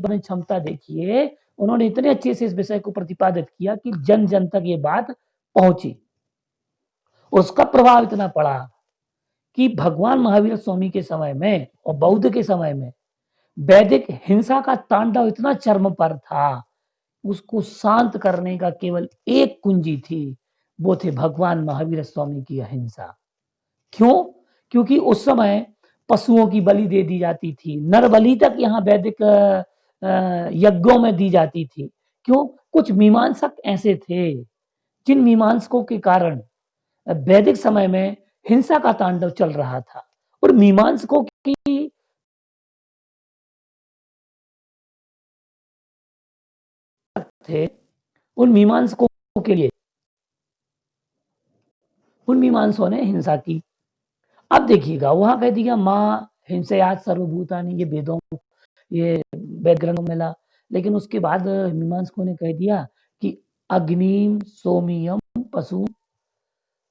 अपनी क्षमता देखिए, उन्होंने इतने अच्छे से इस विषय को प्रतिपादित किया कि जन जन तक ये बात पहुंची। उसका प्रभाव इतना पड़ा कि भगवान महावीर स्वामी के समय में और बौद्ध के समय में वैदिक हिंसा का तांडव इतना चरम पर था, उसको शांत करने का केवल एक कुंजी थी, वो थे भगवान महावीर स्वामी की अहिंसा। क्यों? क्योंकि उस समय पशुओं की बलि दे दी जाती थी, नर बलि तक यहाँ वैदिक यज्ञों में दी जाती थी। क्यों? कुछ मीमांसक ऐसे थे जिन मीमांसकों के कारण वैदिक समय में हिंसा का तांडव चल रहा था, और मीमांसकों की थे उन मीमांसकों के लिए उन मीमांसकों ने हिंसा की। अब देखिएगा वहां कह दिया माँ हिंसयात सर्वभूतानि, ये वेदों ये वेद ग्रंथों में मिला, लेकिन उसके बाद मीमांसकों ने कह दिया कि अग्निम सोमियम पशु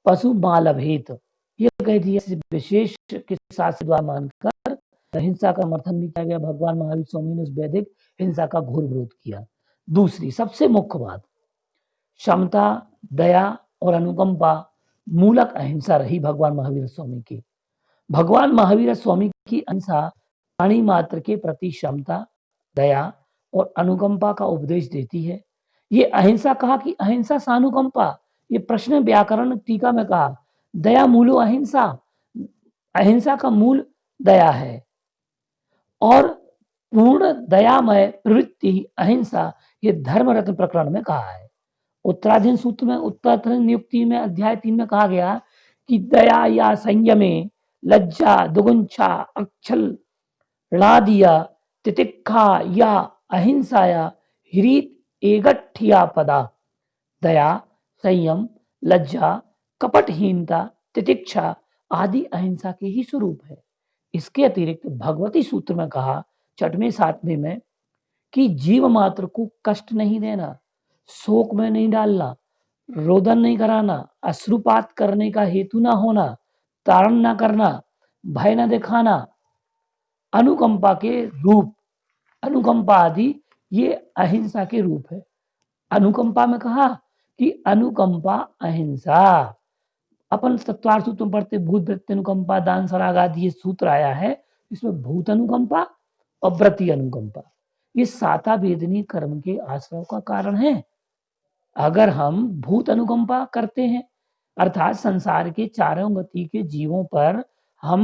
पशु मालभेत, ये कह दिया विशेष के साथ द्वारा मानकर हिंसा का समर्थन भी किया गया। भगवान महावीर स्वामी ने उस वैदिक हिंसा का घोर विरोध किया। दूसरी सबसे मुख्य बात, क्षमता, दया और अनुकंपा मूलक अहिंसा रही भगवान महावीर स्वामी की। भगवान महावीर स्वामी की अहिंसा प्राणी मात्र के प्रति क्षमता, दया और अनुकंपा का उपदेश देती है। ये अहिंसा कहा कि अहिंसा सानुकंपा, ये प्रश्न व्याकरण टीका में कहा दया मूलो अहिंसा, अहिंसा का मूल दया है, और पूर्ण दयामय प्रवृत्ति अहिंसा, ये धर्म रत्न प्रकरण में कहा है। उत्तराधीन सूत्र में उत्तराधीन नियुक्ति में अध्याय 3 में कहा गया कि दया या संयमे लज्जा दुगुंछा अक्षल ऋणादिया तितिक्षा या अहिंसाया हिरीत एगठिया पदा। दया, संयम, लज्जा, कपटहीनता, तितिक्षा आदि अहिंसा के ही स्वरूप है। इसके अतिरिक्त भगवती सूत्र में कहा 6वें 7वें में कि जीव मात्र को कष्ट नहीं देना, शोक में नहीं डालना, रोदन नहीं कराना, अश्रुपात करने का हेतु ना होना, ताड़न ना करना, भय न दिखाना, अनुकंपा के रूप, अनुकंपा आदि ये अहिंसा के रूप है। अनुकंपा में कहा कि अनुकंपा अहिंसा, अपन तत्वार्थ सूत्र में पढ़ते भूत वृत्ति अनुकंपा दान सराग आदि ये सूत्र आया है, इसमें भूत अनुकंपा और वृत्ति अनुकंपा ये साता वेदनी कर्म के आश्रय का कारण है। अगर हम भूत अनुकंपा करते हैं अर्थात संसार के चारों गति के जीवों पर हम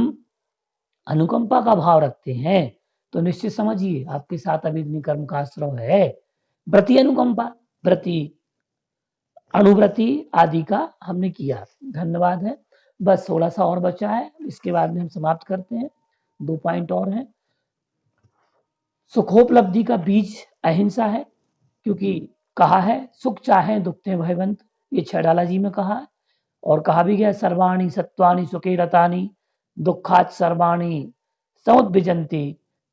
अनुकंपा का भाव रखते हैं, तो निश्चित समझिए आपके साथ अवेदनी कर्म का आश्रय है व्रति अनुकंपा, व्रति अणुव्रति आदि का हमने किया। धन्यवाद है। बस थोड़ा सा और बचा है, इसके बाद में हम समाप्त करते हैं। 2 पॉइंट और हैं। सुखोपलब्धि का बीज अहिंसा है, क्योंकि कहा है सुख चाहे दुखते भयवंत, ये छेड़ाला जी में कहा है। और कहा भी गया सर्वाणी सत्वानि सुखे रतानि दुखात सर्वाणी समुद्विजन्ति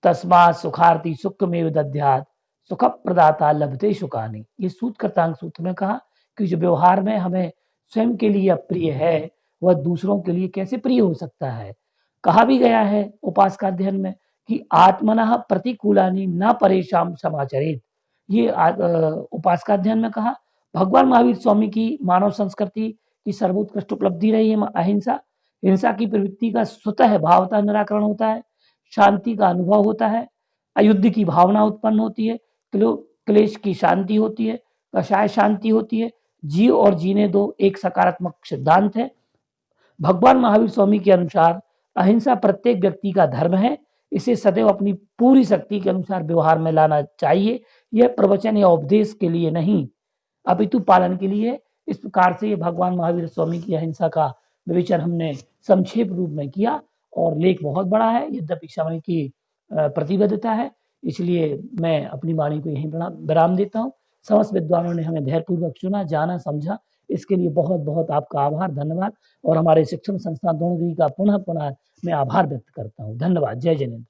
तस्मात् सुखार्थी सुखमेव दद्यात् सुख प्रदाता लभते सुखानि। ये सूत्रकृतांग सूत्र में कहा कि जो व्यवहार में हमें स्वयं के लिए अप्रिय है वह दूसरों के लिए कैसे प्रिय हो सकता है। कहा भी गया है उपासका अध्ययन में कि आत्मनः प्रतिकूलानि न परेशान समाचरित, ये उपासका अध्ययन में कहा। भगवान महावीर स्वामी की मानव संस्कृति की सर्वोत्कृष्ट उपलब्धि रही है अहिंसा। हिंसा की प्रवृत्ति का स्वतः भावता निराकरण होता है, शांति का अनुभव होता है, अयुद्ध की भावना उत्पन्न होती है, क्लेश की शांति होती है, कषाय शांति होती है, जीव और जीने दो एक सकारात्मक सिद्धांत है। भगवान महावीर स्वामी के अनुसार अहिंसा प्रत्येक व्यक्ति का धर्म है, इसे सदैव अपनी पूरी शक्ति के अनुसार व्यवहार में लाना चाहिए। यह प्रवचन या उपदेश के लिए नहीं अपितु पालन के लिए। इस प्रकार से भगवान महावीर स्वामी की अहिंसा का विवेचन हमने संक्षेप रूप में किया, और लेख बहुत बड़ा है, यद्यपि समय की प्रतिबद्धता है, इसलिए मैं अपनी वाणी को यहीं विराम देता हूँ। समस्त विद्वानों ने हमें धैर्यपूर्वक सुना, जाना, समझा, इसके लिए बहुत बहुत आपका आभार, धन्यवाद। और हमारे शिक्षण संस्थान दोनों का पुनः पुनः मैं आभार व्यक्त करता हूँ। धन्यवाद। जय जिनेन्द्र।